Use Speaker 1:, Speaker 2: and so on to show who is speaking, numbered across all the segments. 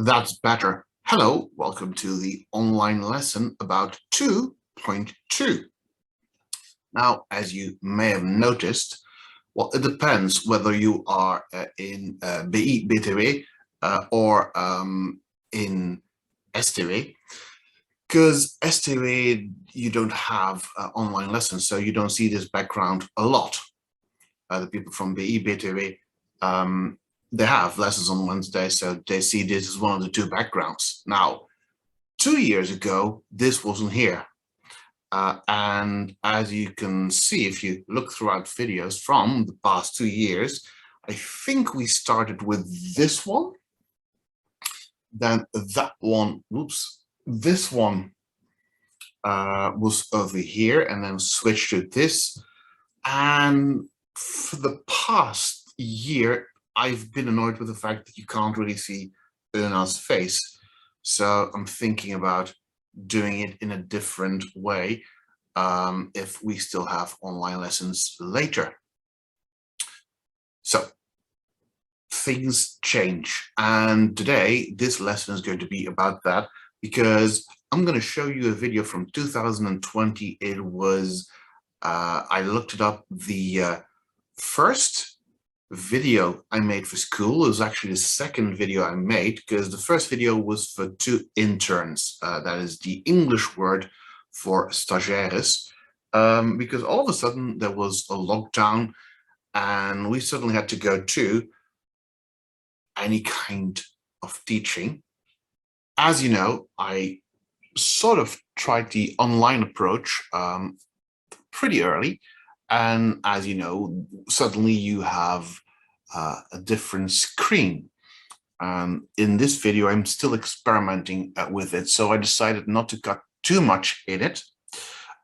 Speaker 1: That's better. Hello, welcome to the online lesson about 2.2. Now, as you may have noticed, well, it depends whether you are in BI, BTW or in STW, because STW, you don't have online lessons, so you don't see this background a lot. The people from BI, BTW, they have lessons on Wednesday, so they see this as one of the two backgrounds. Now, 2 years ago, this wasn't here. And as you can see, if you look throughout videos from the past 2 years, I think we started with this one, then that one, this one was over here and then switched to this. And for the past year, I've been annoyed with the fact that you can't really see Erna's face. So I'm thinking about doing it in a different way if we still have online lessons later. So things change. And today, this lesson is going to be about that because I'm going to show you a video from 2020. It was, I looked it up, the first video I made for school. It was actually the second video I made because the first video was for 2 interns. That is the English word for stagiaires, because all of a sudden there was a lockdown and we suddenly had to go to any kind of teaching. As you know, I sort of tried the online approach pretty early. And as you know, suddenly you have a different screen. In this video, I'm still experimenting with it, so I decided not to cut too much in it.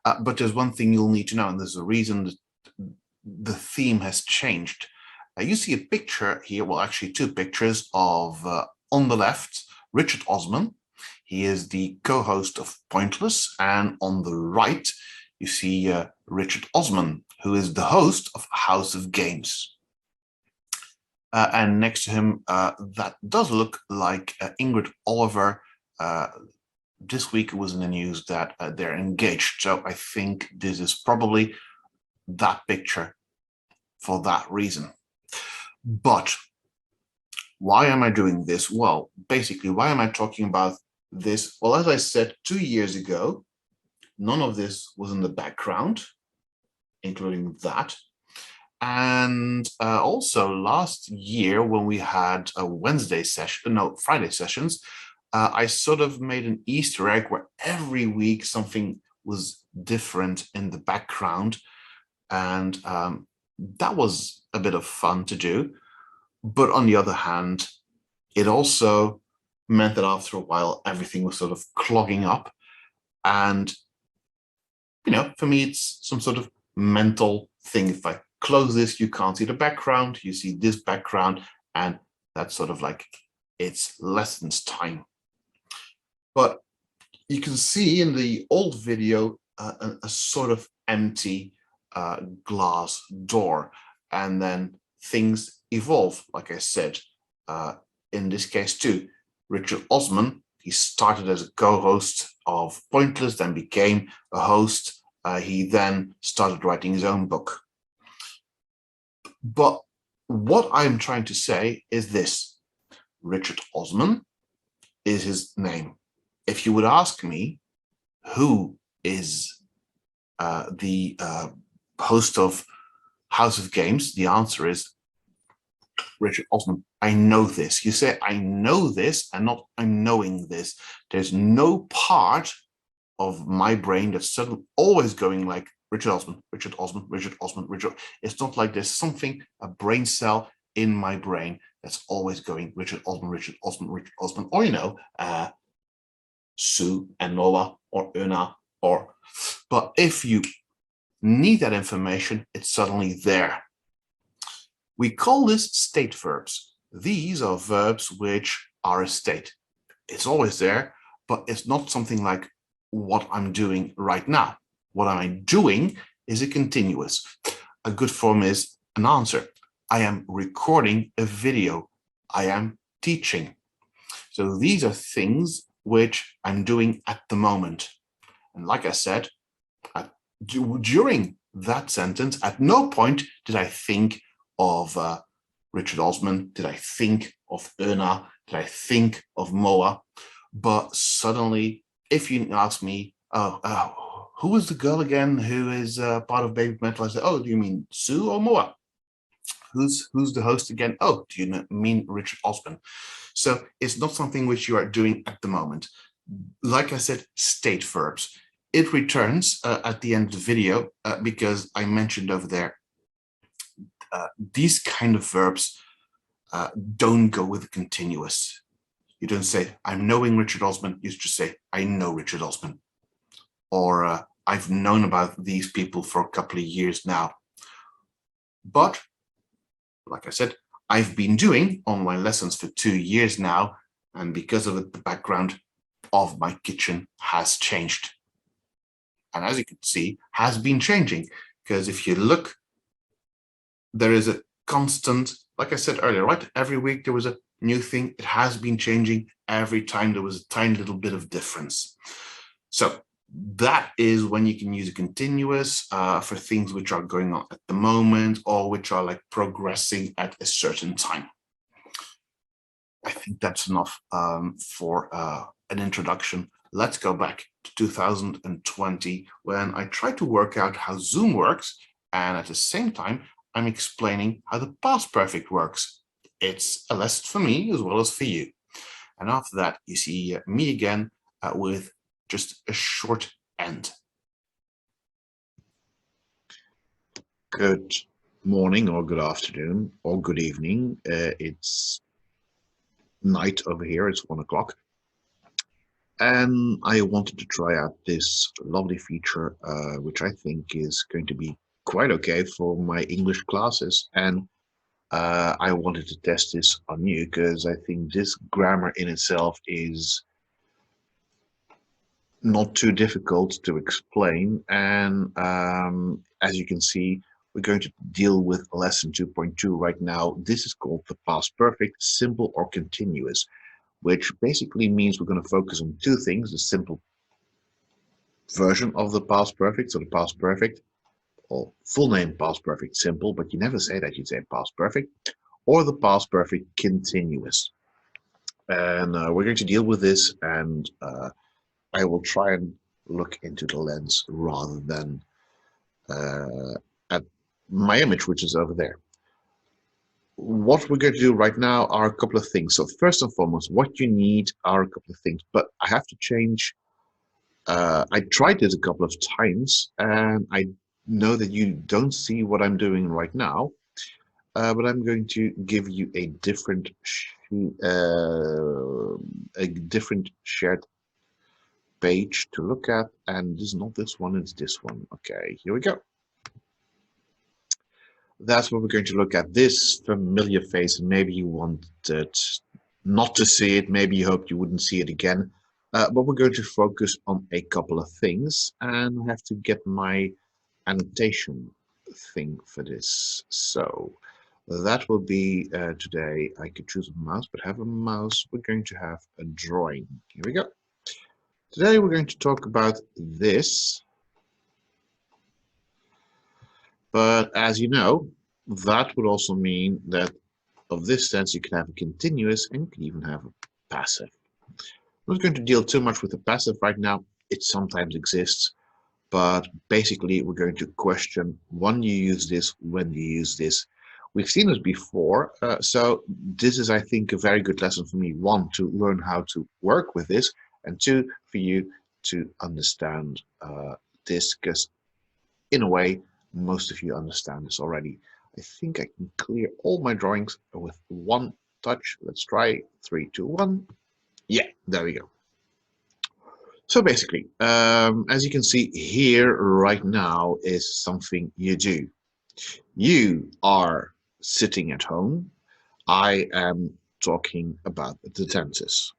Speaker 1: But there's one thing you'll need to know, and there's a reason that the theme has changed. You see a picture here, well, actually 2 pictures of, on the left, Mr Osman. He is the co-host of Pointless, and on the right, you see Mr Osman, who is the host of House of Games. And next to him, that does look like Ingrid Oliver. This week it was in the news that they're engaged. So I think this is probably that picture for that reason. But why am I doing this? Well, basically, why am I talking about this? Well, as I said, 2 years ago, none of this was in the background, including that. And also last year when we had a Friday sessions, I sort of made an Easter egg where every week something was different in the background. And that was a bit of fun to do. But on the other hand, it also meant that after a while, everything was sort of clogging up. And, you know, for me, it's some sort of mental thing. If I close this, you can't see the background, you see this background, and that's sort of like it's lessons time. But you can see in the old video a sort of empty glass door, and then things evolve, like I said, in this case too. Mr Osman, he started as a co-host of Pointless, then became a host. He then started writing his own book. But what I'm trying to say is this: Mr Osman is his name. If you would ask me who is the host of House of Games, the answer is Mr Osman. I know this. You say I know this and not I'm knowing this. There's no part of my brain that's suddenly always going like Mr Osman, Mr Osman, Mr Osman, Mr. It's not like there's something, a brain cell in my brain that's always going Mr Osman, Mr Osman, Mr Osman, or, you know, Su and Moa or Erna, or, but if you need that information, it's suddenly there. We call this state verbs. These are verbs which are a state. It's always there, but it's not something like what I'm doing right now. What am I doing is a continuous. A good form is an answer. I am recording a video. I am teaching. So these are things which I'm doing at the moment. And like I said, during that sentence, at no point did I think of Richard Osman, did I think of Erna, did I think of Moa. But suddenly, if you ask me, who is the girl again who is part of Baby Metal? I say, oh, do you mean Su or Moa? Who's the host again? Oh, do you mean Richard Osman? So it's not something which you are doing at the moment. Like I said, state verbs. It returns at the end of the video because I mentioned over there these kind of verbs don't go with a continuous. You don't say, I'm knowing Richard Osman. You just say, I know Richard Osman. Or I've known about these people for a couple of years now. But, like I said, I've been doing online lessons for 2 years now. And because of it, the background of my kitchen has changed. And as you can see, has been changing. Because if you look, there is a constant, like I said earlier, right? Every week there was a new thing. It has been changing. Every time there was a tiny little bit of difference. So that is when you can use a continuous for things which are going on at the moment or which are like progressing at a certain time. I think that's enough for an introduction. Let's go back to 2020 when I tried to work out how Zoom works, and at the same time I'm explaining how the past perfect works. It's a lesson for me as well as for you. And after that you see me again with just a short end.
Speaker 2: Good morning or good afternoon or good evening. It's night over here, it's 1 o'clock. And I wanted to try out this lovely feature, which I think is going to be quite okay for my English classes. And I wanted to test this on you because I think this grammar in itself is not too difficult to explain. And as you can see, we're going to deal with lesson 2.2 right now. This is called the past perfect, simple or continuous, which basically means we're going to focus on two things: the simple version of the past perfect, so the past perfect, or full name past perfect simple, but you never say that, you say past perfect, or the past perfect continuous. And we're going to deal with this, and I will try and look into the lens rather than at my image, which is over there. What we're going to do right now are a couple of things. So first and foremost, what you need are a couple of things, but I have to change. I tried this a couple of times, and I know that you don't see what I'm doing right now, but I'm going to give you a different shared page to look at, and this is not this one, it's this one. Okay, here we go. That's what we're going to look at, this familiar face. Maybe you wanted not to see it, maybe you hoped you wouldn't see it again, but we're going to focus on a couple of things, and I have to get my annotation thing for this. So that will be today. I could choose a mouse, but have a mouse. We're going to have a drawing. Here we go. Today we're going to talk about this, but as you know, that would also mean that of this sense you can have a continuous and you can even have a passive. I'm not going to deal too much with the passive right now. It sometimes exists, but basically we're going to question when you use this, when you use this. We've seen this before, so this is, I think, a very good lesson for me. One, to learn how to work with this, and two, for you to understand this, because in a way, most of you understand this already. I think I can clear all my drawings with one touch. Let's try 3, 2, 1. Yeah, there we go. So basically, as you can see here right now is something you do. You are sitting at home. I am talking about the tenses.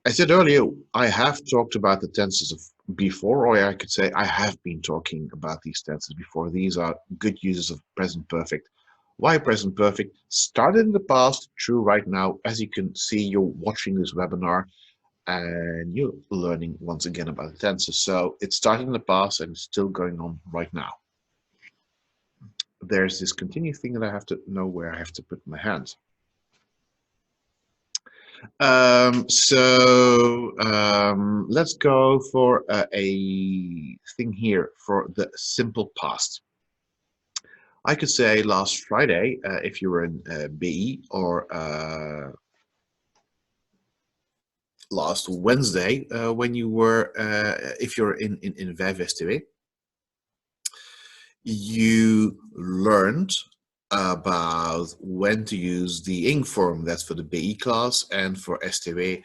Speaker 2: I said earlier, I have talked about the tenses before, or I could say I have been talking about these tenses before. These are good uses of present perfect Why present perfect? Started in the past, true right now. As you can see, you're watching this webinar and you're learning once again about the tenses. So it started in the past and it's still going on right now. There's this continuous thing that I have to know where I have to put my hands. Let's go for a thing here for the simple past. I could say last Friday, if you were in BE, or last Wednesday when you were, if you're in Vijf you learned about when to use the ing form. That's for the BE class, and for STW,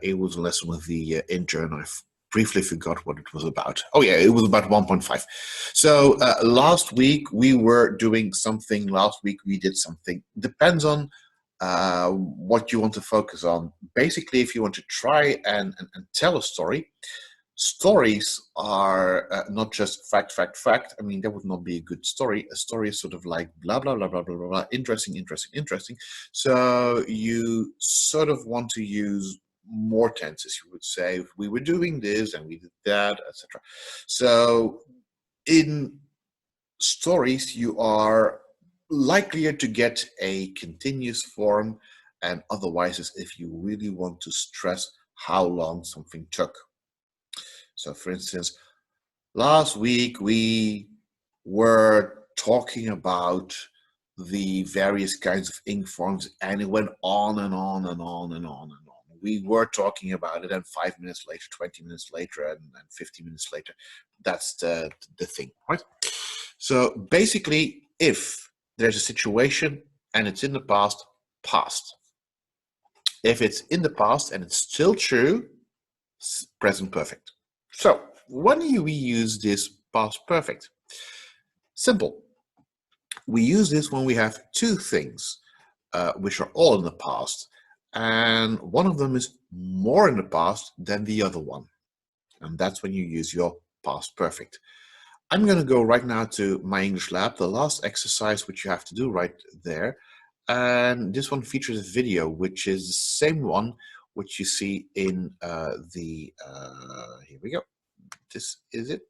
Speaker 2: it was a lesson with the intern. I briefly forgot what it was about. Oh yeah, it was about 1.5. So last week we were doing something. Last week we did something. Depends on what you want to focus on. Basically, if you want to try and tell a story, stories are not just fact, fact, fact. I mean, that would not be a good story. A story is sort of like blah, blah, blah, blah, blah, blah, blah, interesting, interesting, interesting. So you sort of want to use more tenses. You would say, we were doing this and we did that, etc. So in stories, you are likelier to get a continuous form, and otherwise is if you really want to stress how long something took. So for instance, last week we were talking about the various kinds of ink forms, and it went on and on and on and on and on. We were talking about it, and 5 minutes later, 20 minutes later, and 50 minutes later. That's the thing, right? So basically, if there's a situation and it's in the past, past. If it's in the past and it's still true, present perfect. So when do we use this past perfect? Simple. We use this when we have two things which are all in the past, and one of them is more in the past than the other one, and that's when you use your past perfect. I'm going to go right now to my English lab, the last exercise which you have to do right there, and this one features a video which is the same one which you see in here we go. This is it.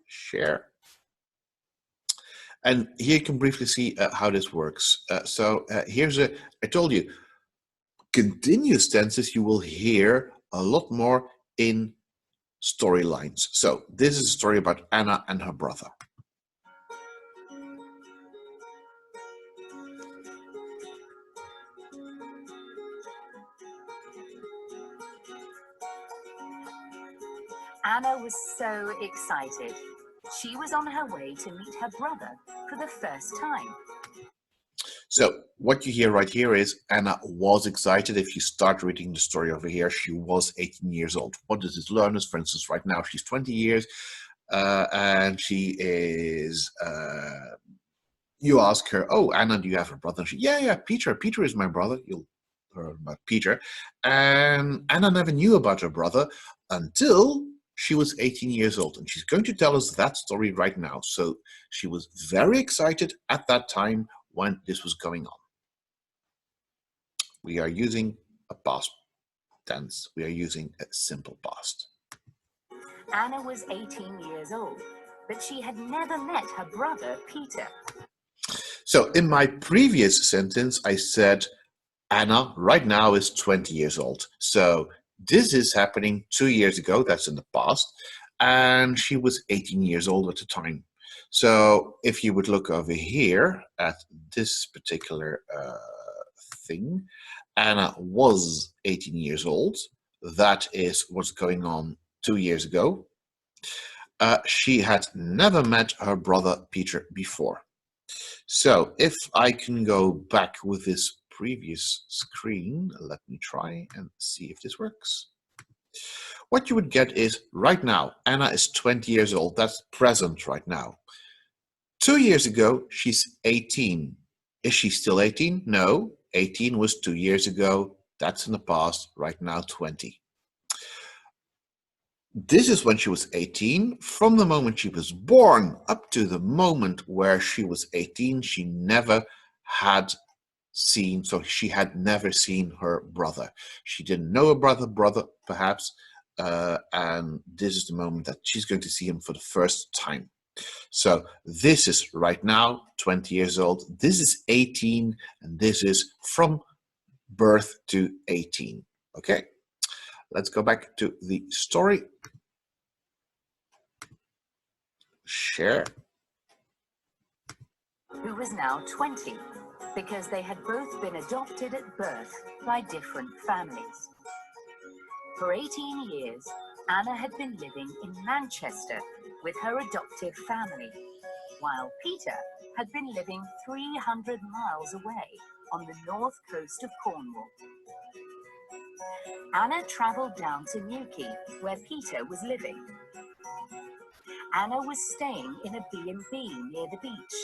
Speaker 2: Share. And here you can briefly see how this works. Here's I told you, continuous tenses you will hear a lot more in storylines. So this is a story about Anna and her brother.
Speaker 3: Anna was so excited. She was on her way to meet her brother for the first time.
Speaker 2: So what you hear right here is Anna was excited. If you start reading the story over here, she was 18 years old. What does this learn us? For instance, right now she's 20 years and she is, you ask her, oh, Anna, do you have a brother? And she, yeah, Peter. Peter is my brother. You'll learn about Peter. And Anna never knew about her brother until she was 18 years old. And she's going to tell us that story right now. So she was very excited at that time when this was going on. We are using a past tense. We are using a simple past.
Speaker 3: Anna was 18 years old, but she had never met her brother, Peter.
Speaker 2: So in my previous sentence, I said Anna right now is 20 years old. So this is happening 2 years ago. That's in the past. And she was 18 years old at the time. So if you would look over here at this particular thing, Anna was 18 years old. That is what's going on 2 years ago. She had never met her brother Peter before. So if I can go back with this previous screen, let me try and see if this works. What you would get is right now, Anna is 20 years old. That's present right now. 2 years ago, she's 18. Is she still 18? No, 18 was 2 years ago. That's in the past, right now 20. This is when she was 18. From the moment she was born up to the moment where she was 18, she never had seen, so she had never seen her brother. She didn't know a brother perhaps, and this is the moment that she's going to see him for the first time. So this is right now 20 years old, this is 18, and this is from birth to 18. Okay, let's go back to the story. Share.
Speaker 3: Who was now 20, because they had both been adopted at birth by different families. For 18 years, Anna had been living in Manchester with her adoptive family, while Peter had been living 300 miles away on the north coast of Cornwall. Anna travelled down to Newquay, where Peter was living. Anna was staying in a B&B near the beach.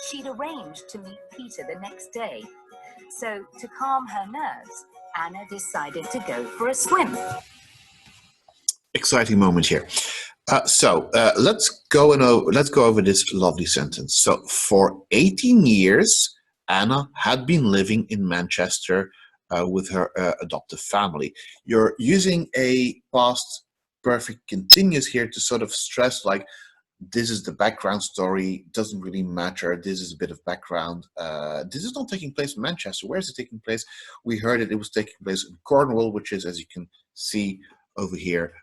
Speaker 3: She'd arranged to meet Peter the next day, so to calm her nerves, Anna decided to go for a swim.
Speaker 2: Exciting moment here. Let's go over this lovely sentence. So for 18 years, Anna had been living in Manchester with her adoptive family. You're using a past perfect continuous here to sort of stress, like, this is the background story, doesn't really matter, this is a bit of background. This is not taking place in Manchester. Where is it taking place? We heard it was taking place in Cornwall, which is, as you can see over here,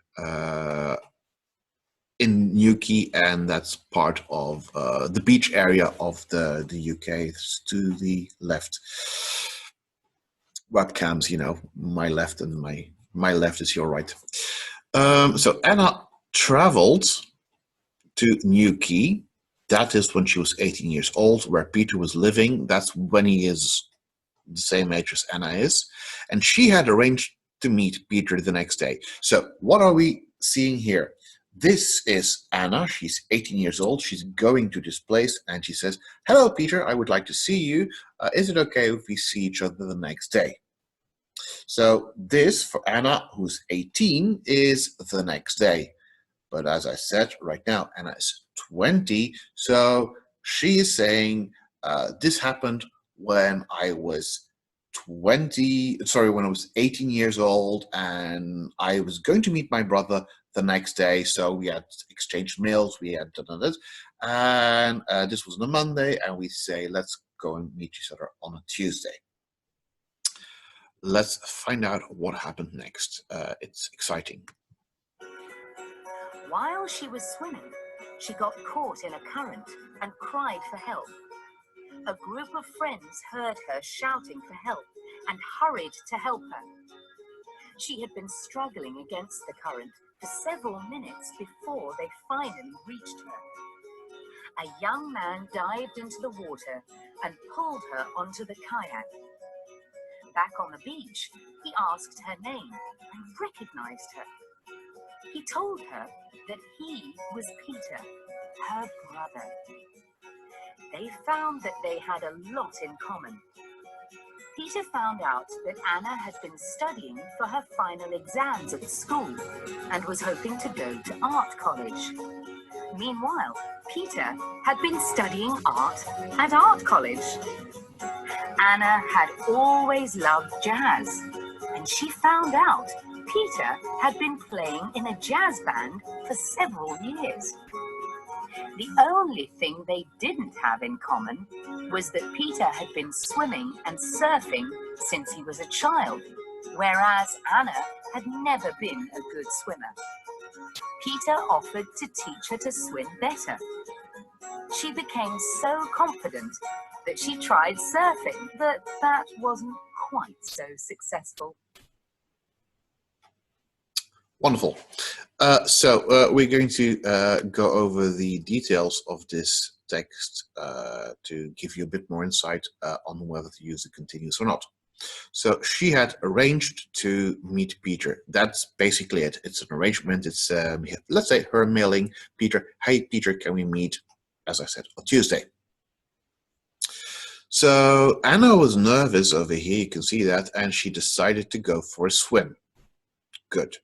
Speaker 2: in Newquay, and that's part of the beach area of the UK. It's to the left. Webcams, you know, my left and my left is your right. So Anna traveled to Newquay. That is when she was 18 years old, where Peter was living. That's when he is the same age as Anna is. And she had arranged to meet Peter the next day. So what are we seeing here? This is Anna. She's 18 years old. She's going to this place and she says, "Hello, Peter, I would like to see you. Is it okay if we see each other the next day?" So this, for Anna, who's 18, is the next day. But as I said, right now, Anna is 20. So she is saying, this happened when I was when I was 18 years old, and I was going to meet my brother the next day. So we had exchanged mails, we had done this, and this was on a Monday, and we say, let's go and meet each other on a Tuesday. Let's find out what happened next. It's exciting.
Speaker 3: While she was swimming, she got caught in a current and cried for help. A group of friends heard her shouting for help and hurried to help her. She had been struggling against the current for several minutes before they finally reached her. A young man dived into the water and pulled her onto the kayak. Back on the beach, he asked her name and recognized her. He told her that he was Peter, her brother. They found that they had a lot in common. Peter found out that Anna had been studying for her final exams at school and was hoping to go to art college. Meanwhile, Peter had been studying art at art college. Anna had always loved jazz, and she found out Peter had been playing in a jazz band for several years. The only thing they didn't have in common was that Peter had been swimming and surfing since he was a child, whereas Anna had never been a good swimmer. Peter offered to teach her to swim better. She became so confident that she tried surfing, but that wasn't quite so successful.
Speaker 2: Wonderful. We're going to go over the details of this text to give you a bit more insight on whether to use the continuous or not. So she had arranged to meet Peter. That's basically it. It's an arrangement. It's let's say her mailing Peter, "Hey Peter, can we meet, as I said, on Tuesday?" So Anna was nervous over here, you can see that, and she decided to go for a swim. Good.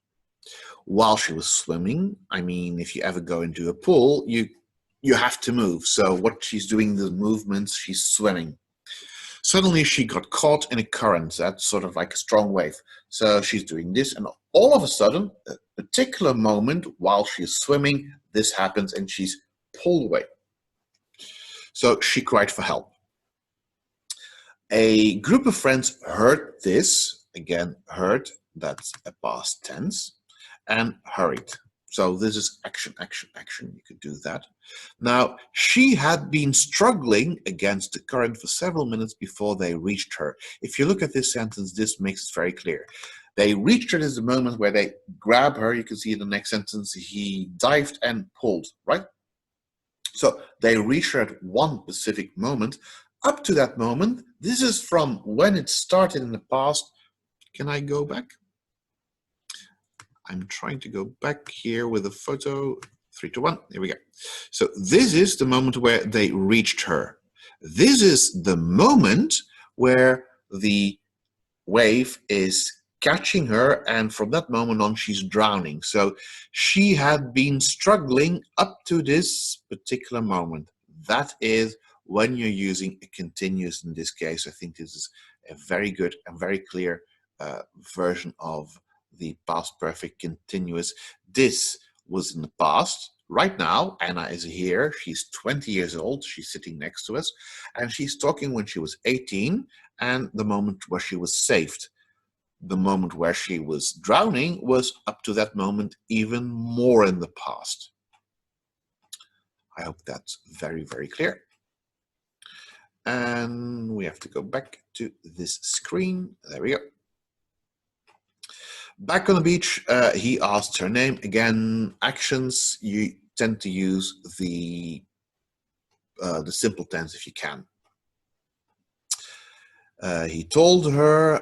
Speaker 2: while she was swimming. I mean, if you ever go into a pool, you have to move. So what she's doing, the movements, she's swimming. Suddenly she got caught in a current. That's sort of like a strong wave. So she's doing this, and all of a sudden, a particular moment while she's swimming, this happens and she's pulled away. So she cried for help. A group of friends heard this, again, heard, that's a past tense, and hurried. So this is action, action, action. You could do that. Now, she had been struggling against the current for several minutes before they reached her. If you look at this sentence, this makes it very clear. They reached her is the moment where they grab her. You can see in the next sentence, he dived and pulled, right? So they reached her at one specific moment. Up to that moment, this is from when it started in the past. Can I go back? I'm trying to go back here with a photo. 3, 2, 1. Here we go. So this is the moment where they reached her. This is the moment where the wave is catching her, and from that moment on, she's drowning. So she had been struggling up to this particular moment. That is when you're using a continuous in this case. I think this is a very good and very clear version of the past perfect continuous. This was in the past. Right now, Anna is here. She's 20 years old. She's sitting next to us. And she's talking when she was 18 and the moment where she was saved. The moment where she was drowning was up to that moment even more in the past. I hope that's very, very clear. And we have to go back to this screen. There we go. Back on the beach, he asked her name. Again, actions, you tend to use the simple tense if you can. He told her,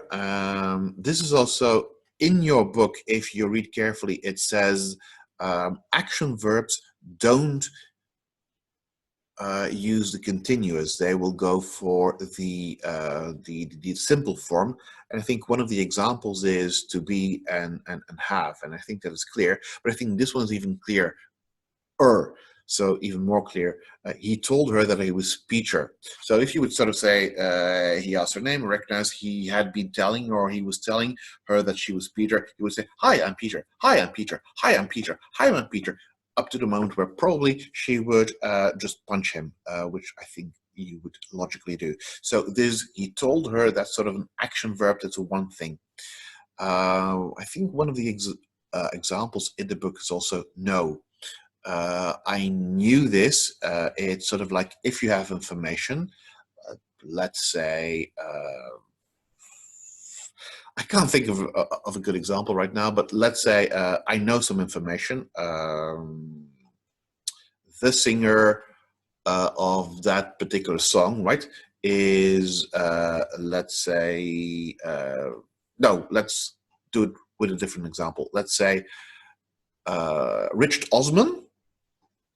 Speaker 2: this is also in your book, if you read carefully, it says action verbs don't use the continuous. They will go for the simple form. And I think one of the examples is to be and have. And I think that is clear. But I think this one is even clearer. So even more clear. He told her that he was Peter. So if you would sort of say, he asked her name, recognize he had been telling or he was telling her that she was Peter, he would say, hi, I'm Peter. Hi, I'm Peter. Hi, I'm Peter. Hi, I'm Peter. Up to the moment where probably she would just punch him, which I think you would logically do. So this, he told her, that's sort of an action verb. That's one thing. I think one of the examples in the book is also no. I knew this. It's sort of like if you have information, let's say, I can't think of a good example right now, but let's say I know some information. The singer of that particular song, right, is, let's say, no, let's do it with a different example. Let's say Richard Osman.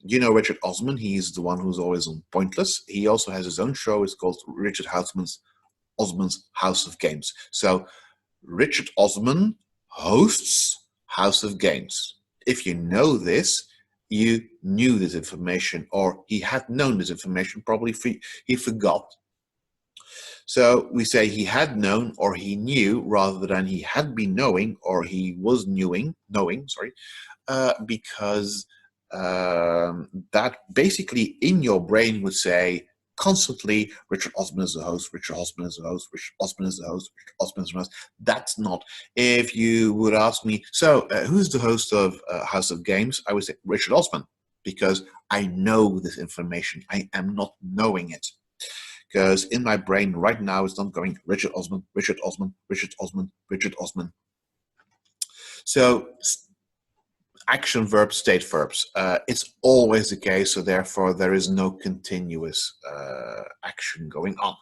Speaker 2: You know Richard Osman, he's the one who's always on Pointless. He also has his own show. It's called Richard Osman's House of Games. So Richard Osman hosts House of Games. If you know this, you knew this information, or he had known this information, probably he forgot. So we say he had known or he knew rather than he had been knowing or he was knowing, because that basically in your brain would say constantly, Richard Osman is the host, Richard Osman is the host, Richard Osman is the host, Richard Osman is the host. That's not. If you would ask me, so who's the host of House of Games? I would say Richard Osman, because I know this information. I am not knowing it. Because in my brain right now, it's not going Richard Osman, Richard Osman, Richard Osman, Richard Osman. So action verbs, state verbs. It's always the case, so therefore there is no continuous action going on.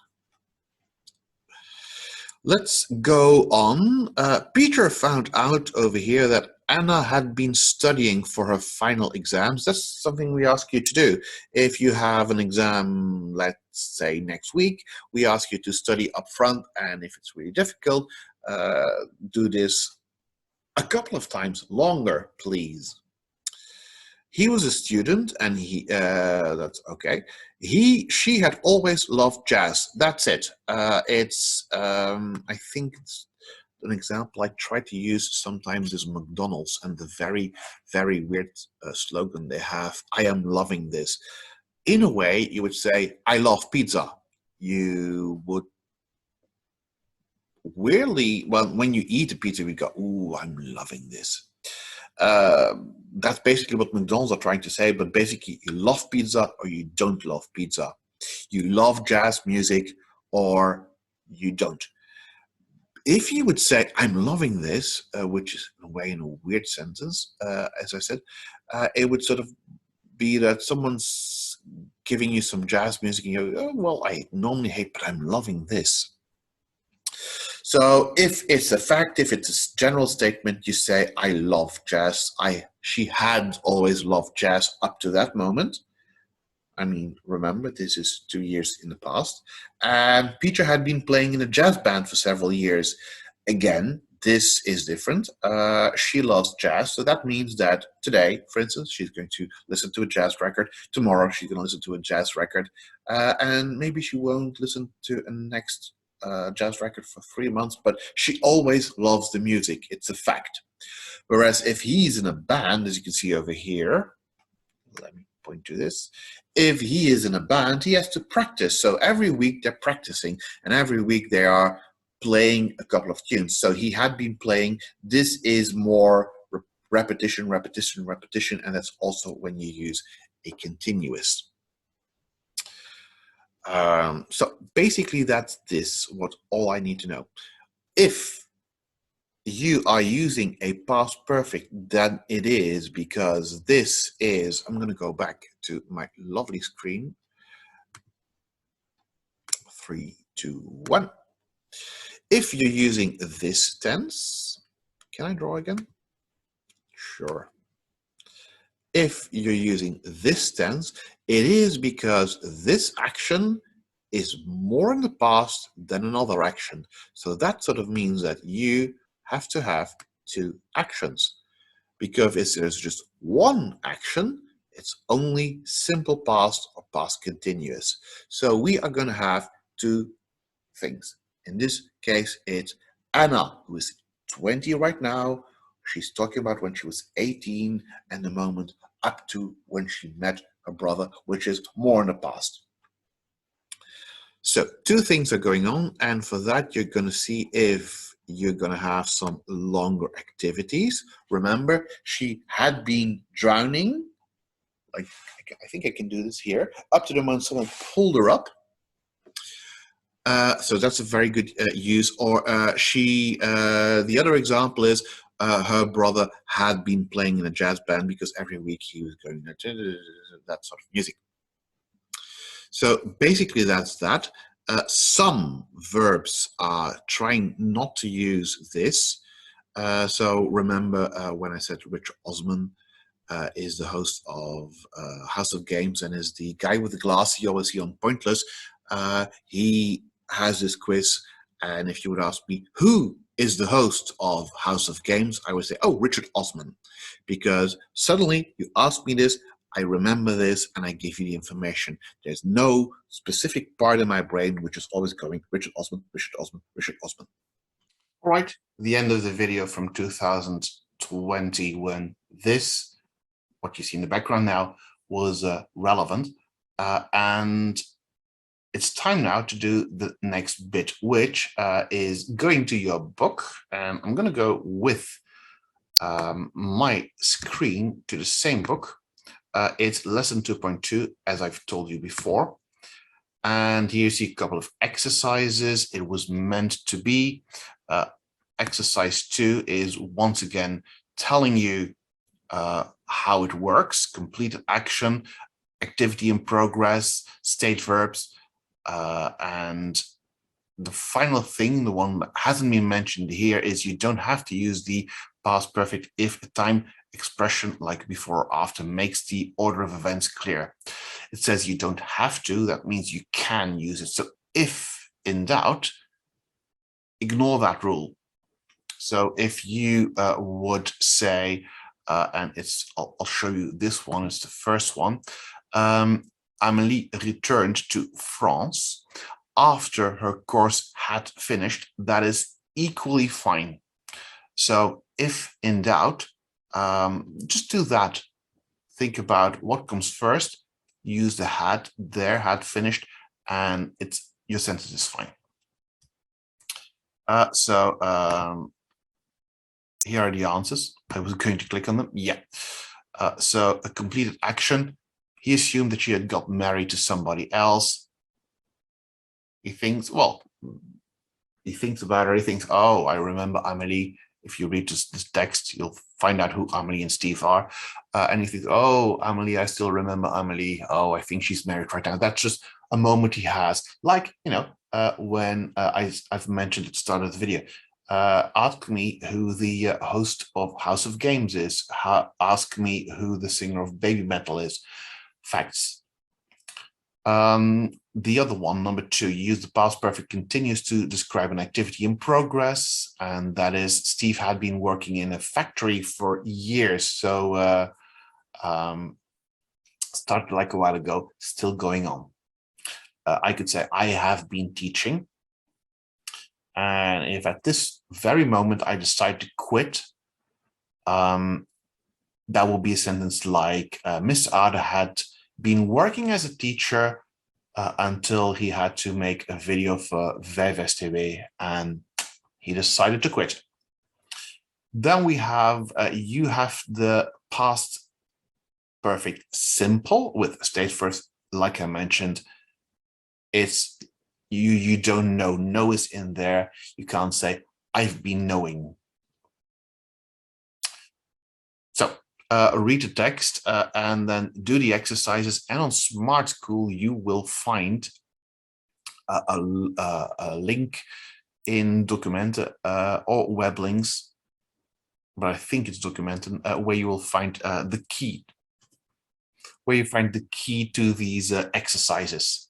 Speaker 2: Let's go on. Peter found out over here that Anna had been studying for her final exams. That's something we ask you to do. If you have an exam, let's say next week, we ask you to study up front, and if it's really difficult, do this A couple of times longer, please. He was a student, and that's okay. She had always loved jazz. That's it. I think it's an example I try to use sometimes is McDonald's and the very, very weird slogan they have, I am loving this. In a way, you would say, I love pizza. You would weirdly, well, when you eat a pizza, we go, ooh, I'm loving this. That's basically what McDonald's are trying to say, but basically you love pizza or you don't love pizza. You love jazz music or you don't. If you would say, I'm loving this, which is in a way in a weird sentence, as I said, it would sort of be that someone's giving you some jazz music and you go, oh, well, I normally hate, but I'm loving this. So if it's a fact, if it's a general statement, you say, I love jazz. She had always loved jazz up to that moment. I mean, remember, this is 2 years in the past. And Peter had been playing in a jazz band for several years. Again, this is different. She loves jazz. So that means that today, for instance, she's going to listen to a jazz record. Tomorrow, she's going to listen to a jazz record. And maybe she won't listen to a next jazz record for 3 months, but she always loves the music. It's a fact. Whereas if he's in a band, as you can see over here, let me point to this. If he is in a band, he has to practice. So every week they're practicing, and every week they are playing a couple of tunes. So he had been playing. This is more repetition, repetition, repetition, and that's also when you use a continuous. So basically that's what all I need to know. If you are using a past perfect, then it is because this is, I'm going to go back to my lovely screen. 3, 2, 1. If you're using this tense, can I draw again? Sure. If you're using this tense, it is because this action is more in the past than another action. So that sort of means that you have to have 2 actions. Because if there's just one action, it's only simple past or past continuous. So we are going to have 2 things. In this case, it's Anna, who is 20 right now. She's talking about when she was 18 and the moment up to when she met her brother, which is more in the past. So 2 things are going on, and for that you're going to see if you're going to have some longer activities. Remember, she had been drowning. Like, I think I can do this here. Up to the moment someone pulled her up. So that's a very good use. Or the other example is her brother had been playing in a jazz band because every week he was going that sort of music. So basically that's that. Some verbs are trying not to use this. So remember when I said Richard Osman is the host of House of Games and is the guy with the glass you always see on Pointless. He has this quiz, and if you would ask me who is the host of House of Games, I would say, oh, Richard Osman, because suddenly you ask me this, I remember this, and I give you the information. There's no specific part in my brain which is always going Richard Osman, Richard Osman, Richard Osman.
Speaker 1: All right, the end of the video from 2020 when this, what you see in the background now, was relevant. And it's time now to do the next bit, which is going to your book. And I'm going to go with my screen to the same book. It's lesson 2.2, as I've told you before. And here you see a couple of exercises. It was meant to be. Exercise 2 is once again telling you how it works, completed action, activity in progress, state verbs, and the final thing, the one that hasn't been mentioned here, is you don't have to use the past perfect if a time expression like before or after makes the order of events clear. It says you don't have to, that means you can use it. So if in doubt, ignore that rule. So if you would say, and I'll show you this one, it's the first one. Amélie returned to France after her course had finished. That is equally fine. So if in doubt, just do that. Think about what comes first. Use the had there, had finished, and your sentence is fine. Here are the answers. I was going to click on them. Yeah. So a completed action. He assumed that she had got married to somebody else. He thinks about her. He thinks, oh, I remember Amélie. If you read this text, you'll find out who Amélie and Steve are. And he thinks, oh, Amélie, I still remember Amélie. Oh, I think she's married right now. That's just a moment he has. Like, when I've mentioned at the start of the video, ask me who the host of House of Games is. Ask me who the singer of Baby Metal is. Facts. The other one, number 2, use the past perfect continuous to describe an activity in progress, and that is Steve had been working in a factory for years, so started like a while ago, still going on. I could say I have been teaching, and if at this very moment I decide to quit, that will be a sentence like Mr. Ada had been working as a teacher until he had to make a video for VVSTV and he decided to quit. Then we have, you have the past perfect simple with state first, like I mentioned. It's you don't know. No is in there. You can't say, I've been knowing. So read the text and then do the exercises. And on Smart School, you will find a link in Documenten or web links, but I think it's Documenten, where you will find the key, to these exercises.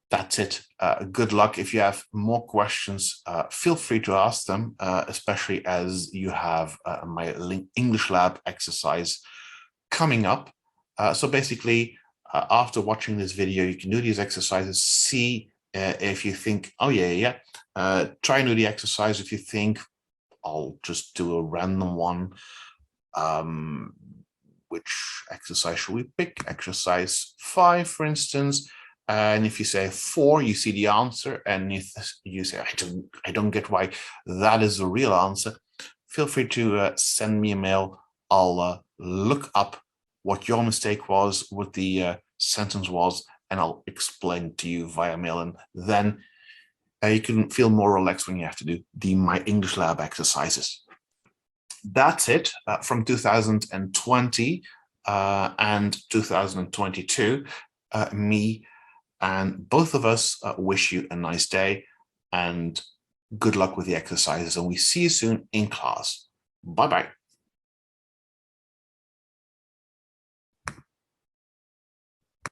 Speaker 1: That's it. Good luck. If you have more questions, feel free to ask them, especially as you have my English Lab exercise coming up. So basically, after watching this video, you can do these exercises, see if you think, oh, yeah. Try and do the exercise. If you think, I'll just do a random one. Which exercise should we pick? Exercise 5, for instance. And if you say 4, you see the answer. And if you say, I don't get why that is the real answer, feel free to send me a mail. I'll look up what your mistake was, what the sentence was, and I'll explain to you via mail. And then you can feel more relaxed when you have to do my English Lab exercises. That's it from 2020 and 2022. Me and both of us wish you a nice day and good luck with the exercises, and we see you soon in class. Bye-bye.